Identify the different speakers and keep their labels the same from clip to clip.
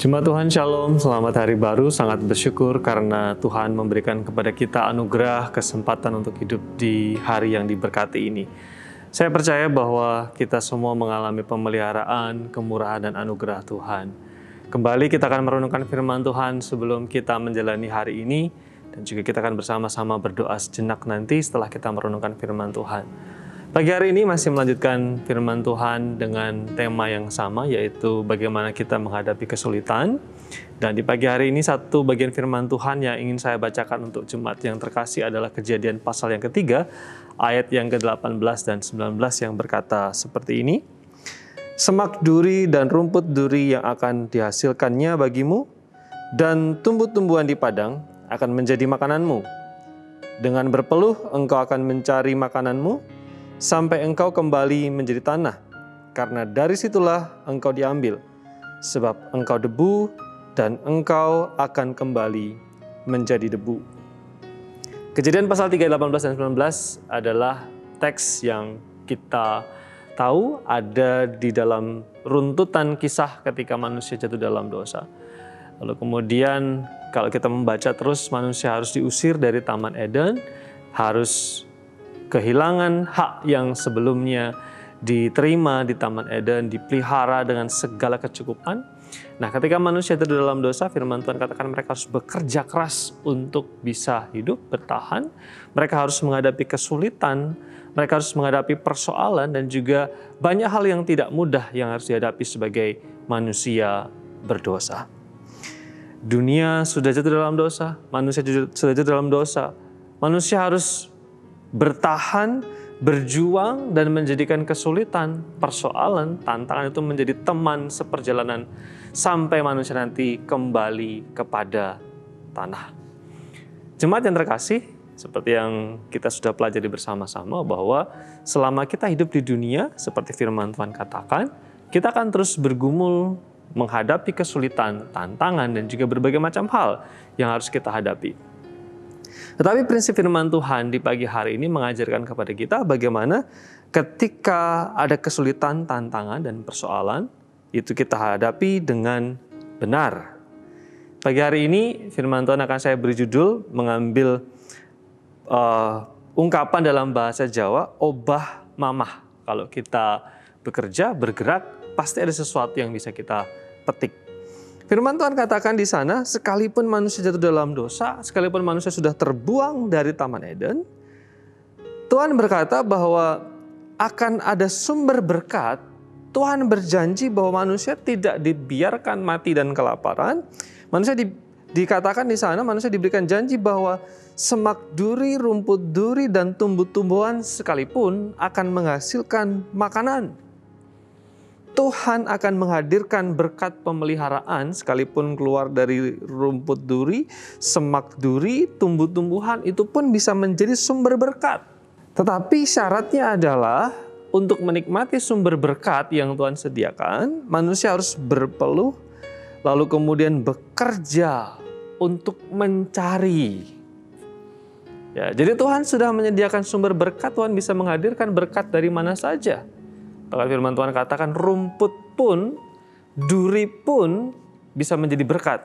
Speaker 1: Jemaat Tuhan Shalom, selamat hari baru. Sangat bersyukur karena Tuhan memberikan kepada kita anugerah, kesempatan untuk hidup di hari yang diberkati ini. Saya percaya bahwa kita semua mengalami pemeliharaan, kemurahan, dan anugerah Tuhan. Kembali kita akan merenungkan firman Tuhan sebelum kita menjalani hari ini, dan juga kita akan bersama-sama berdoa sejenak nanti setelah kita merenungkan firman Tuhan. Pagi hari ini masih melanjutkan firman Tuhan dengan tema yang sama, yaitu bagaimana kita menghadapi kesulitan. Dan di pagi hari ini satu bagian firman Tuhan yang ingin saya bacakan untuk jemaat yang terkasih adalah Kejadian pasal yang ketiga, ayat yang ke-18 dan 19 yang berkata seperti ini. Semak duri dan rumput duri yang akan dihasilkannya bagimu, dan tumbuh-tumbuhan di padang akan menjadi makananmu. Dengan berpeluh engkau akan mencari makananmu, sampai engkau kembali menjadi tanah, karena dari situlah engkau diambil, sebab engkau debu dan engkau akan kembali menjadi debu. Kejadian pasal 3, 18 dan 19 adalah teks yang kita tahu ada di dalam runtutan kisah ketika manusia jatuh dalam dosa. Lalu kemudian kalau kita membaca terus, manusia harus diusir dari Taman Eden, harus kehilangan hak yang sebelumnya diterima di Taman Eden, dipelihara dengan segala kecukupan. Nah, ketika manusia itu dalam dosa, firman Tuhan katakan mereka harus bekerja keras untuk bisa hidup, bertahan. Mereka harus menghadapi kesulitan, mereka harus menghadapi persoalan, dan juga banyak hal yang tidak mudah yang harus dihadapi sebagai manusia berdosa. Dunia sudah jatuh dalam dosa, manusia sudah jatuh dalam dosa. Manusia harus bertahan, berjuang, dan menjadikan kesulitan, persoalan, tantangan itu menjadi teman seperjalanan sampai manusia nanti kembali kepada tanah. Jemaat yang terkasih, seperti yang kita sudah pelajari bersama-sama bahwa selama kita hidup di dunia, seperti firman Tuhan katakan, kita akan terus bergumul menghadapi kesulitan, tantangan, dan juga berbagai macam hal yang harus kita hadapi. Tetapi prinsip firman Tuhan di pagi hari ini mengajarkan kepada kita bagaimana ketika ada kesulitan, tantangan, dan persoalan, itu kita hadapi dengan benar. Pagi hari ini firman Tuhan akan saya beri judul, mengambil ungkapan dalam bahasa Jawa, obah mamah. Kalau kita bekerja, bergerak, pasti ada sesuatu yang bisa kita petik. Firman Tuhan katakan di sana, sekalipun manusia jatuh dalam dosa, sekalipun manusia sudah terbuang dari Taman Eden, Tuhan berkata bahwa akan ada sumber berkat. Tuhan berjanji bahwa manusia tidak dibiarkan mati dan kelaparan. Manusia dikatakan di sana, manusia diberikan janji bahwa semak duri, rumput duri, dan tumbuh-tumbuhan sekalipun akan menghasilkan makanan. Tuhan akan menghadirkan berkat pemeliharaan sekalipun keluar dari rumput duri, semak duri, tumbuh-tumbuhan itu pun bisa menjadi sumber berkat. Tetapi syaratnya adalah untuk menikmati sumber berkat yang Tuhan sediakan, manusia harus berpeluh, lalu kemudian bekerja untuk mencari. Ya, jadi Tuhan sudah menyediakan sumber berkat, Tuhan bisa menghadirkan berkat dari mana saja. Bahkan firman Tuhan katakan rumput pun, duri pun bisa menjadi berkat.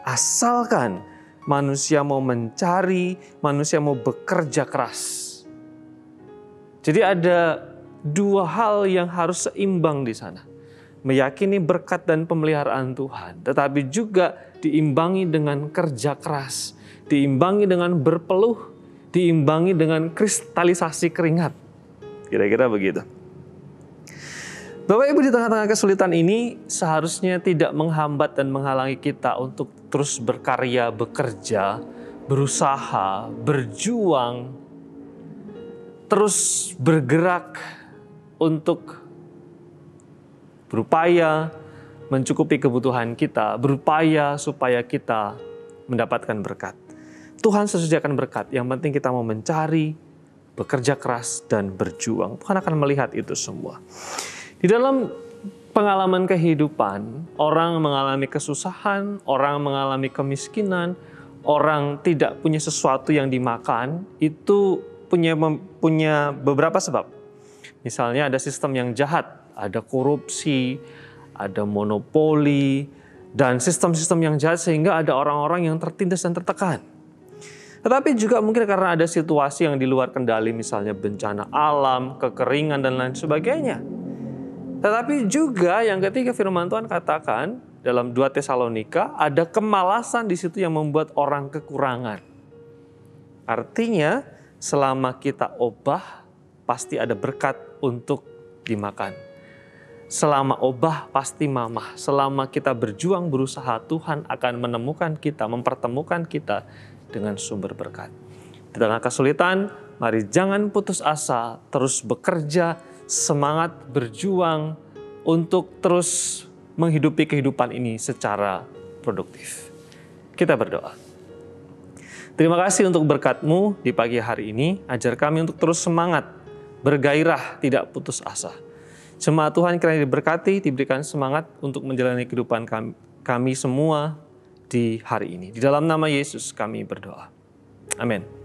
Speaker 1: Asalkan manusia mau mencari, manusia mau bekerja keras. Jadi ada dua hal yang harus seimbang di sana. Meyakini berkat dan pemeliharaan Tuhan, tetapi juga diimbangi dengan kerja keras, diimbangi dengan berpeluh, diimbangi dengan kristalisasi keringat. Kira-kira begitu. Bapak Ibu, di tengah-tengah kesulitan ini seharusnya tidak menghambat dan menghalangi kita untuk terus berkarya, bekerja, berusaha, berjuang, terus bergerak untuk berupaya mencukupi kebutuhan kita, berupaya supaya kita mendapatkan berkat. Tuhan sediakan berkat, yang penting kita mau mencari, bekerja keras, dan berjuang. Tuhan akan melihat itu semua. Di dalam pengalaman kehidupan, orang mengalami kesusahan, orang mengalami kemiskinan, orang tidak punya sesuatu yang dimakan, itu punya beberapa sebab. Misalnya ada sistem yang jahat, ada korupsi, ada monopoli, dan sistem-sistem yang jahat sehingga ada orang-orang yang tertindas dan tertekan. Tetapi juga mungkin karena ada situasi yang di luar kendali, misalnya bencana alam, kekeringan, dan lain sebagainya. Tetapi juga yang ketiga firman Tuhan katakan dalam 2 Tesalonika, ada kemalasan di situ yang membuat orang kekurangan. Artinya selama kita obah pasti ada berkat untuk dimakan. Selama obah pasti mamah. Selama kita berjuang berusaha, Tuhan akan menemukan kita, mempertemukan kita dengan sumber berkat. Di tengah kesulitan, mari jangan putus asa, terus bekerja, semangat berjuang untuk terus menghidupi kehidupan ini secara produktif. Kita berdoa. Terima kasih untuk berkat-Mu di pagi hari ini. Ajar kami untuk terus semangat, bergairah, tidak putus asa. Jemaat Tuhan kiranya diberkati, diberikan semangat untuk menjalani kehidupan kami semua di hari ini. Di dalam nama Yesus kami berdoa. Amin.